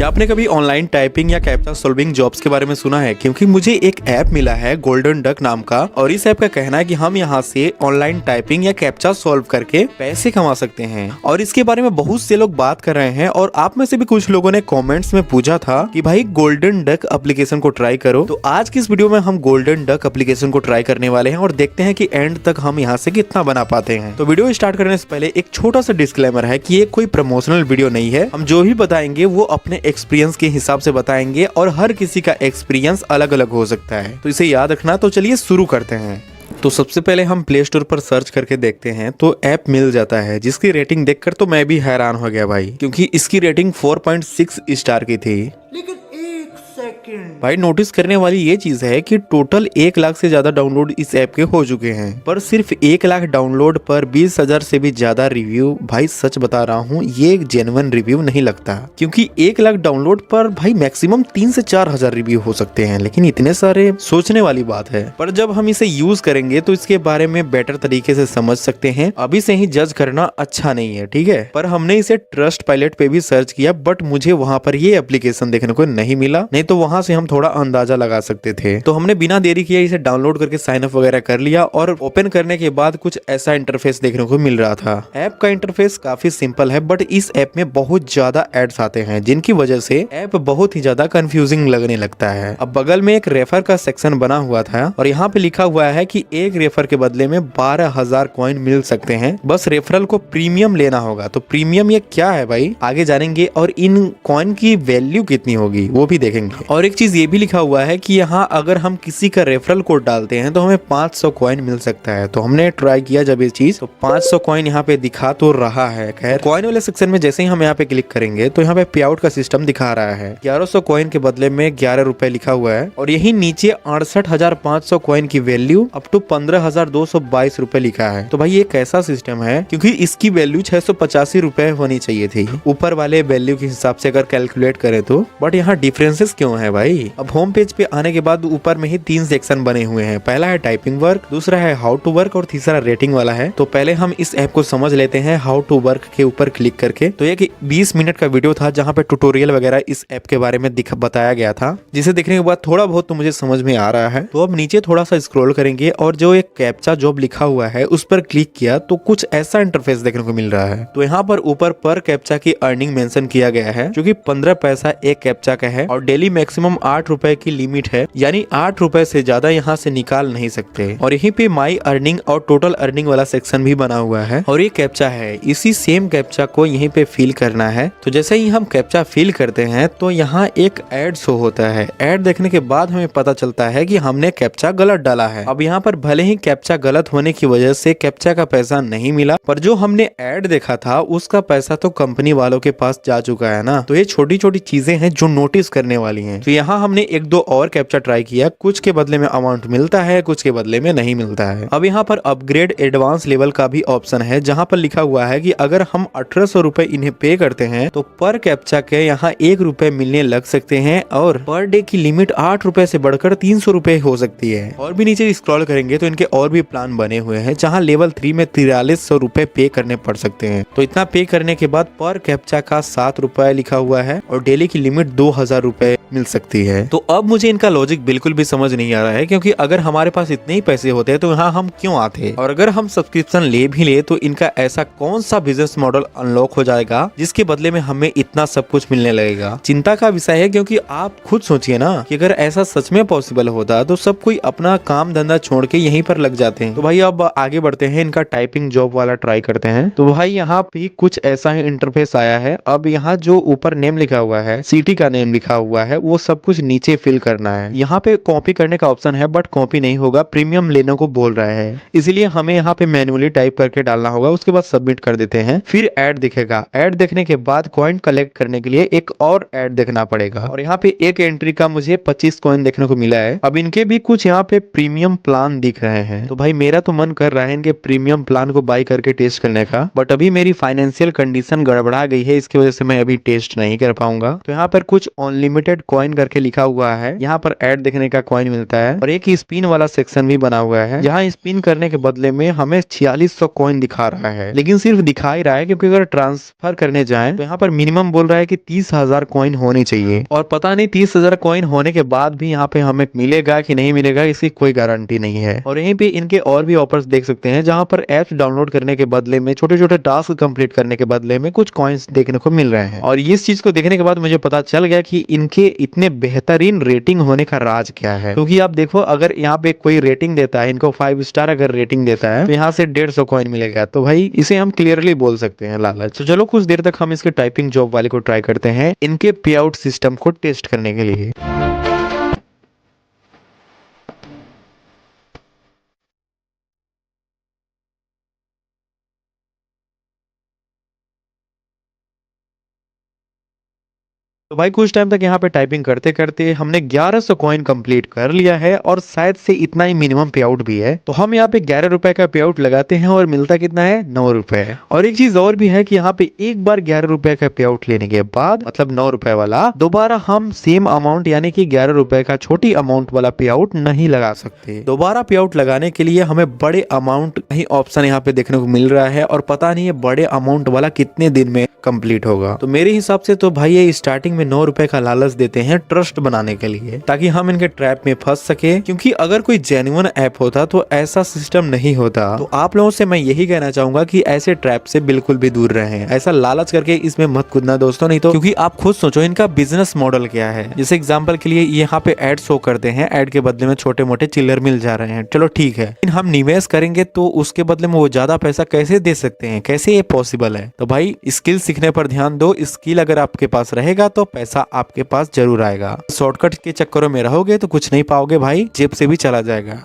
क्या आपने कभी ऑनलाइन टाइपिंग या कैप्चा सॉल्विंग जॉब्स के बारे में सुना है? क्योंकि मुझे एक ऐप मिला है गोल्डन डक नाम का, और इस ऐप का कहना है कि हम यहाँ से ऑनलाइन टाइपिंग या कैप्चा सॉल्व करके पैसे कमा सकते हैं। और इसके बारे में बहुत से लोग बात कर रहे हैं, और आप में से भी कुछ लोगों ने कमेंट्स में पूछा था कि भाई गोल्डन डक एप्लीकेशन को ट्राई करो। तो आज की इस वीडियो में हम गोल्डन डक एप्लीकेशन को ट्राई करने वाले हैं और देखते हैं कि एंड तक हम यहाँ से कितना बना पाते हैं। तो वीडियो स्टार्ट करने से पहले एक छोटा सा डिस्क्लेमर है कि ये कोई प्रमोशनल वीडियो नहीं है। हम जो भी बताएंगे वो अपने एक्सपीरियंस के हिसाब से बताएंगे, और हर किसी का एक्सपीरियंस अलग अलग हो सकता है, तो इसे याद रखना। तो चलिए शुरू करते हैं। तो सबसे पहले हम प्ले स्टोर पर सर्च करके देखते हैं, तो ऐप मिल जाता है जिसकी रेटिंग देखकर तो मैं भी हैरान हो गया भाई, क्योंकि इसकी रेटिंग 4.6 स्टार की थी। लेकिन एक सेकंड भाई, नोटिस करने वाली ये चीज है कि टोटल 1 लाख से ज्यादा डाउनलोड इस ऐप के हो चुके हैं, पर सिर्फ 1 लाख डाउनलोड पर 20,000 से भी ज्यादा रिव्यू। भाई सच बता रहा हूँ, ये एक जेन्युइन रिव्यू नहीं लगता, क्योंकि 1 लाख डाउनलोड पर भाई मैक्सिमम 3 से 4 हजार रिव्यू हो सकते हैं, लेकिन इतने सारे सोचने वाली बात है। पर जब हम इसे यूज करेंगे तो इसके बारे में बेटर तरीके से समझ सकते हैं। अभी से ही जज करना अच्छा नहीं है, ठीक है। पर हमने इसे ट्रस्ट पायलट पे भी सर्च किया, बट मुझे वहाँ पर ये एप्लीकेशन देखने को नहीं मिला, नहीं तो वहाँ से हम थोड़ा अंदाजा लगा सकते थे। तो हमने बिना देरी किए इसे डाउनलोड करके साइन अप वगैरह कर लिया, और ओपन करने के बाद कुछ ऐसा इंटरफेस देखने को मिल रहा था। ऐप का इंटरफेस काफी सिंपल है, बट इस ऐप में बहुत ज्यादा एड्स आते हैं, जिनकी वजह से ऐप बहुत ही ज्यादा कंफ्यूजिंग लगने लगता है। अब बगल में एक रेफर का सेक्शन बना हुआ था, और यहाँ पे लिखा हुआ है कि एक रेफर के बदले में 12,000 कॉइन मिल सकते हैं, बस रेफरल को प्रीमियम लेना होगा। तो प्रीमियम ये क्या है भाई, आगे जानेंगे, और इन कॉइन की वैल्यू कितनी होगी वो भी देखेंगे। और एक चीज ये भी लिखा हुआ है कि यहाँ अगर हम किसी का रेफरल कोड डालते हैं तो हमें 500 कॉइन मिल सकता है। तो हमने ट्राई किया जब ये चीज, तो 500 कॉइन यहाँ पे दिखा तो रहा है। खैर, कॉइन वाले सेक्शन में जैसे ही हम यहाँ पे क्लिक करेंगे तो यहाँ पे पे आउट का सिस्टम दिखा रहा है। 1100 कॉइन के बदले में 11 रुपए लिखा हुआ है, और यही नीचे 68,500 कॉइन की वैल्यू अप टू 15,222 रुपए लिखा है। तो भाई ये कैसा सिस्टम है, क्योंकि इसकी वैल्यू 685 रुपए होनी चाहिए थी ऊपर वाले वैल्यू के हिसाब से अगर कैलकुलेट करें तो। बट यहाँ डिफरेंसेस क्यों है भाई? अब होम पेज पे आने के बाद ऊपर में ही 3 सेक्शन बने हुए हैं। पहला है टाइपिंग वर्क, दूसरा है हाउ टू वर्क, और तीसरा रेटिंग वाला है। तो पहले हम इस ऐप को समझ लेते हैं हाउ टू वर्क के ऊपर क्लिक करके। तो एक 20 मिनट का वीडियो था जहाँ पे ट्यूटोरियल वगैरह इस ऐप के बारे में बताया गया था, जिसे देखने के बाद थोड़ा बहुत तो मुझे समझ में आ रहा है। तो अब नीचे थोड़ा सा स्क्रॉल करेंगे, और जो एक कैप्चा जॉब लिखा हुआ है उस पर क्लिक किया तो कुछ ऐसा इंटरफेस देखने को मिल रहा है। तो यहाँ पर ऊपर पर कैप्चा की अर्निंग मेंशन किया गया है, जो कि 15 पैसा एक कैप्चा का है, और डेली मैक्सिमम 8 रुपए की लिमिट है, यानी 8 रुपए से ज्यादा यहाँ से निकाल नहीं सकते। और यहीं पे माई अर्निंग और टोटल अर्निंग वाला सेक्शन भी बना हुआ है, और ये कैप्चा है। इसी सेम कैप्चा को यहीं पे फिल करना है। तो जैसे ही हम कैप्चा फिल करते हैं तो यहाँ एक एड शो होता है। एड देखने के बाद हमें पता चलता है कि हमने कैप्चा गलत डाला है। अब यहाँ पर भले ही कैप्चा गलत होने की वजह से कैप्चा का पैसा नहीं मिला, पर जो हमने एड देखा था उसका पैसा तो कंपनी वालों के पास जा चुका है ना। तो ये छोटी छोटी चीजें हैं जो नोटिस करने वाली हैं। तो यहाँ हमने 1-2 और कैप्चा ट्राई किया, कुछ के बदले में अमाउंट मिलता है, कुछ के बदले में नहीं मिलता है। अब यहाँ पर अपग्रेड एडवांस लेवल का भी ऑप्शन है, जहाँ पर लिखा हुआ है कि अगर हम 1800 रुपए इन्हें पे करते हैं तो पर कैप्चा के यहाँ 1 रुपए मिलने लग सकते हैं, और पर डे की लिमिट 8 रुपए से बढ़कर 300 रुपए हो सकती है। और भी नीचे स्क्रॉल करेंगे तो इनके और भी प्लान बने हुए हैं, जहाँ लेवल 3 में 4300 रुपए पे करने पड़ सकते हैं। तो इतना पे करने के बाद पर कैप्चा का 7 रुपए लिखा हुआ है, और डेली की लिमिट 2000 रुपए मिल सकती है। तो अब मुझे इनका लॉजिक बिल्कुल भी समझ नहीं आ रहा है, क्योंकि अगर हमारे पास इतने ही पैसे होते तो यहाँ हम क्यों आते, और अगर हम सब्सक्रिप्शन ले भी ले तो इनका ऐसा कौन सा बिजनेस मॉडल अनलॉक हो जाएगा जिसके बदले में हमें इतना सब कुछ मिलने लगेगा। चिंता का विषय है, क्योंकि आप खुद सोचिए ना कि अगर ऐसा सच में पॉसिबल होता तो सब कोई अपना काम धंधा छोड़ के यहीं पर लग जाते हैं। तो भाई अब आगे बढ़ते हैं, इनका टाइपिंग जॉब वाला ट्राई करते हैं। तो भाई यहाँ पे कुछ ऐसा ही इंटरफेस आया है। अब यहाँ जो ऊपर नेम लिखा हुआ है, सिटी का नेम लिखा हुआ है, वो सब कुछ नीचे फिल करना है। यहाँ पे कॉपी करने का ऑप्शन है, बट कॉपी नहीं होगा, प्रीमियम लेने को बोल रहा है, इसलिए हमें यहाँ पे मैन्युअली टाइप करके डालना होगा। उसके बाद सबमिट कर देते हैं। फिर ऐड दिखेगा। ऐड देखने के बाद कॉइन कलेक्ट करने के लिए एक और ऐड देखना पड़ेगा, और यहाँ पे एक एंट्री का मुझे 25 कॉइन देखने को मिला है। अब इनके भी कुछ यहाँ पे प्रीमियम प्लान दिख रहे हैं। तो भाई मेरा तो मन कर रहा है इनके प्रीमियम प्लान को बाय करके टेस्ट करने का, बट अभी मेरी फाइनेंशियल कंडीशन गड़बड़ा गई है, इसकी वजह से मैं अभी टेस्ट नहीं कर पाऊंगा। तो यहाँ पर कुछ अनलिमिटेड कॉइन करके लिखा हुआ है। यहाँ पर ऐड देखने का कॉइन मिलता है और एक स्पिन वाला सेक्शन भी बना हुआ है, जहाँ स्पिन करने के बदले में हमें 4600 कॉइन दिखा रहा है। लेकिन सिर्फ दिखा ही रहा है, क्योंकि अगर ट्रांसफर करने जाएं तो यहाँ पर मिनिमम बोल रहा है कि 30,000 कॉइन होनी चाहिए, और पता नहीं 30,000 कॉइन होने के बाद भी यहाँ पे हमें मिलेगा कि नहीं मिलेगा, इसकी कोई गारंटी नहीं है। और यहीं पे इनके और भी ऑफर्स देख सकते हैं, जहाँ पर एप्स डाउनलोड करने के बदले में, छोटे छोटे टास्क कंप्लीट करने के बदले में कुछ कॉइन्स देखने को मिल रहे हैं। और इस चीज को देखने के बाद मुझे पता चल गया कि इनके इतने बेहतरीन रेटिंग होने का राज क्या है। क्योंकि आप देखो, अगर यहाँ पे कोई रेटिंग देता है, इनको 5 स्टार अगर रेटिंग देता है, तो यहाँ से 150 कॉइन मिलेगा। तो भाई इसे हम क्लियरली बोल सकते हैं लालच। तो चलो कुछ देर तक हम इसके टाइपिंग जॉब वाले को ट्राई करते हैं, इनके पे आउट सिस्टम को टेस्ट करने के लिए। तो भाई कुछ टाइम तक यहाँ पे टाइपिंग करते करते हमने 1100 कॉइन कंप्लीट कर लिया है, और शायद से इतना ही मिनिमम पे आउट भी है। तो हम यहाँ पे 11 रुपए का पे आउट लगाते हैं और मिलता कितना है, 9 रुपए। और एक चीज और भी है कि यहाँ पे एक बार 11 रुपए का पे आउट लेने के बाद, मतलब 9 रुपए वाला, दोबारा हम सेम अमाउंट यानी कि 11 रुपए का छोटी अमाउंट वाला पे आउट नहीं लगा सकते। दोबारा पे आउट लगाने के लिए हमें बड़े अमाउंट का ही ऑप्शन यहाँ पे देखने को मिल रहा है, और पता नहीं है बड़े अमाउंट वाला कितने दिन में कंप्लीट होगा। तो मेरे हिसाब से तो भाई ये स्टार्टिंग में 9 रुपए का लालच देते हैं ट्रस्ट बनाने के लिए, ताकि हम इनके ट्रैप में फंस सके। क्योंकि अगर कोई जेन्युइन ऐप होता तो ऐसा सिस्टम नहीं होता। तो आप लोगों से मैं यही कहना चाहूंगा कि ऐसे ट्रैप से बिल्कुल भी दूर रहें, ऐसा लालच करके इसमें मत कूदना दोस्तों, नहीं तो। क्योंकि आप खुद सोचो इनका बिजनेस मॉडल क्या है। जैसे एग्जाम्पल के लिए यहाँ पे एड शो करते हैं, एड के बदले में छोटे मोटे चिल्लर मिल जा रहे हैं, चलो ठीक है। लेकिन हम निवेश करेंगे तो उसके बदले में वो ज्यादा पैसा कैसे दे सकते हैं, कैसे ये पॉसिबल है। तो भाई स्किल सीखने पर ध्यान दो। स्किल अगर आपके पास रहेगा तो पैसा आपके पास जरूर आएगा। शॉर्टकट के चक्करों में रहोगे तो कुछ नहीं पाओगे भाई, जेब से भी चला जाएगा।